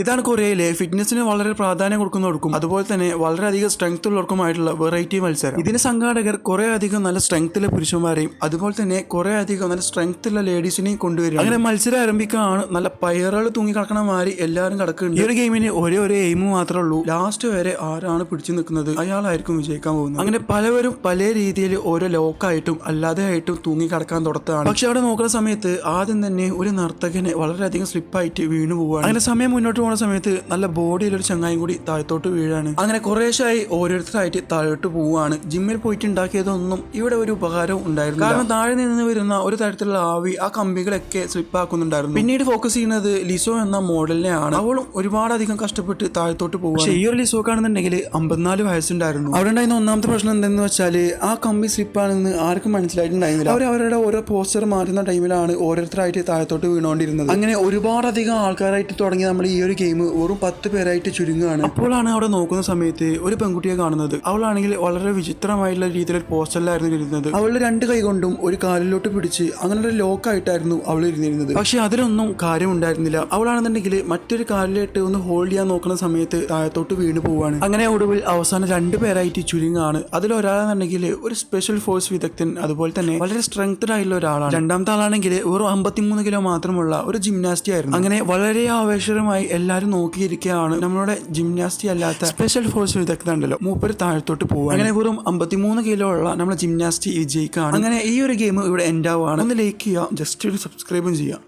ഇതാണ് കൊറിയയിലെ ഫിറ്റ്നസിന് വളരെ പ്രാധാന്യം കൊടുക്കുന്നവർക്കും അതുപോലെ തന്നെ വളരെയധികം സ്ട്രെങ്ത് ഉള്ളവർക്കുമായിട്ടുള്ള വെറൈറ്റി മത്സരം. ഇതിന് സംഘാടകർ കുറെ അധികം നല്ല സ്ട്രെങ്ത്തുള്ള പുരുഷന്മാരെയും അതുപോലെ തന്നെ കുറെ അധികം നല്ല സ്ട്രെങ്ത്തുള്ള ലേഡീസിനെയും കൊണ്ടുവരും. അങ്ങനെ മത്സരം ആരംഭിക്കുകയാണ്. നല്ല പയറുകൾ തൂങ്ങി കിടക്കണ മാതിരി എല്ലാവരും കിടക്കുന്നുണ്ട്. ഈ ഒരു ഗെയിമിന് ഒരേ എയിം മാത്രമേ ഉള്ളൂ. ലാസ്റ്റ് വരെ ആരാണ് പിടിച്ചു നിൽക്കുന്നത് അയാളായിരിക്കും വിജയിക്കാൻ പോകുന്നത്. അങ്ങനെ പലവരും പല രീതിയിൽ ഓരോ ലോക്കായിട്ടും അല്ലാതെ ആയിട്ടും തൂങ്ങി കിടക്കാൻ തുടത്താണ്. പക്ഷെ അവിടെ നോക്കുന്ന സമയത്ത് ആദ്യം തന്നെ ഒരു നർത്തകനെ വളരെയധികം സ്ലിപ്പായിട്ട് വീണു പോവുകയാണ്. അങ്ങനെ സമയം മുന്നോട്ട് സമയത്ത് നല്ല ബോഡിയിലൊരു ചങ്ങായും കൂടി താഴത്തോട്ട് വീഴാണ്. അങ്ങനെ കുറേശ്ശായി ഓരോരുത്തരായിട്ട് താഴോട്ട് പോവുകയാണ്. ജിമ്മിൽ പോയിട്ട് ഉണ്ടാക്കിയതൊന്നും ഇവിടെ ഒരു ഉപകാരവും ഉണ്ടായിരുന്നു. കാരണം താഴെ നിന്ന് വരുന്ന ഒരു തരത്തിലുള്ള ആവി ആ കമ്പികളൊക്കെ സ്ലിപ്പാക്കുന്നുണ്ടായിരുന്നു. പിന്നീട് ഫോക്കസ് ചെയ്യുന്നത് ലിസോ എന്ന മോഡലിനെയാണ്. അവളും ഒരുപാടധികം കഷ്ടപ്പെട്ട് താഴത്തോട്ട് പോവുക. പക്ഷേ ഈ ഒരു ലിസോ കാണുന്നുണ്ടെങ്കിൽ 54 വയസ്സുണ്ടായിരുന്നു. അവിടെ ഉണ്ടായിരുന്ന ഒന്നാമത്തെ പ്രശ്നം എന്തെന്ന് വെച്ചാൽ ആ കമ്പി സ്ലിപ്പാണെന്ന് ആർക്കും മനസ്സിലായിട്ടുണ്ടായിരുന്നില്ല. അവരുടെ ഓരോ പോസ്റ്റർ മാറുന്ന ടൈമിലാണ് ഓരോരുത്തരായിട്ട് താഴത്തോട്ട് വീണുകൊണ്ടിരുന്നത്. അങ്ങനെ ഒരുപാടധികം ആൾക്കാരായിട്ട് തുടങ്ങി നമ്മൾ ഈ ഒരു ഗെയിം വെറും 10 പേരായിട്ട് ചുരുങ്ങുകയാണ്. അപ്പോഴാണ് അവിടെ നോക്കുന്ന സമയത്ത് ഒരു പെൺകുട്ടിയെ കാണുന്നത്. അവളാണെങ്കിൽ വളരെ വിചിത്രമായിട്ടുള്ള രീതിയിൽ പോസ്റ്ററിലായിരുന്നു ഇരുന്നത്. അവളുടെ 2 കൈ കൊണ്ടും ഒരു കാലിലോട്ട് പിടിച്ച് അങ്ങനെ ഒരു ലോക്കായിട്ടായിരുന്നു അവൾ ഇരുന്നിരുന്നത്. പക്ഷെ അതിലൊന്നും കാര്യമുണ്ടായിരുന്നില്ല. അവളാണെന്നുണ്ടെങ്കിൽ മറ്റൊരു കാലിലിട്ട് ഒന്ന് ഹോൾഡ് ചെയ്യാൻ നോക്കുന്ന സമയത്ത് താഴത്തോട്ട് വീണ് പോവാണ്. അങ്ങനെ ഒടുവിൽ അവസാനം 2 പേരായിട്ട് ചുരുങ്ങുകയാണ്. അതിലൊരാളെന്നുണ്ടെങ്കിൽ ഒരു സ്പെഷ്യൽ ഫോഴ്സ് വിദഗ്ധൻ അതുപോലെ തന്നെ വളരെ സ്ട്രെങ്തഡ് ആയിട്ടുള്ള ഒരാളാണ്. രണ്ടാമത്തെ ആളാണെങ്കിൽ വെറും 53 കിലോ മാത്രമുള്ള ഒരു ജിംനാസ്റ്റി ആയിരുന്നു. അങ്ങനെ വളരെ ആവേശകരമായി എല്ലാരും നോക്കിയിരിക്കുകയാണ്. നമ്മളുടെ ജിംനാസ്റ്റി അല്ലാത്ത സ്പെഷ്യൽ ഫോഴ്സ് വിദഗ്ധ ഉണ്ടല്ലോ, മൂപ്പര് താഴത്തോട്ട് പോകും. അങ്ങനെ വെറും 53 കിലോ ഉള്ള നമ്മുടെ ജിംനാസ്റ്റി വിജയിക്കുകയാണ്. അങ്ങനെ ഈ ഒരു ഗെയിം ഇവിടെ എൻഡ് ആവുകയാണ്. ഒന്ന് ലൈക്ക് ചെയ്യുക, ജസ്റ്റ് ഒരു സബ്സ്ക്രൈബും ചെയ്യുക.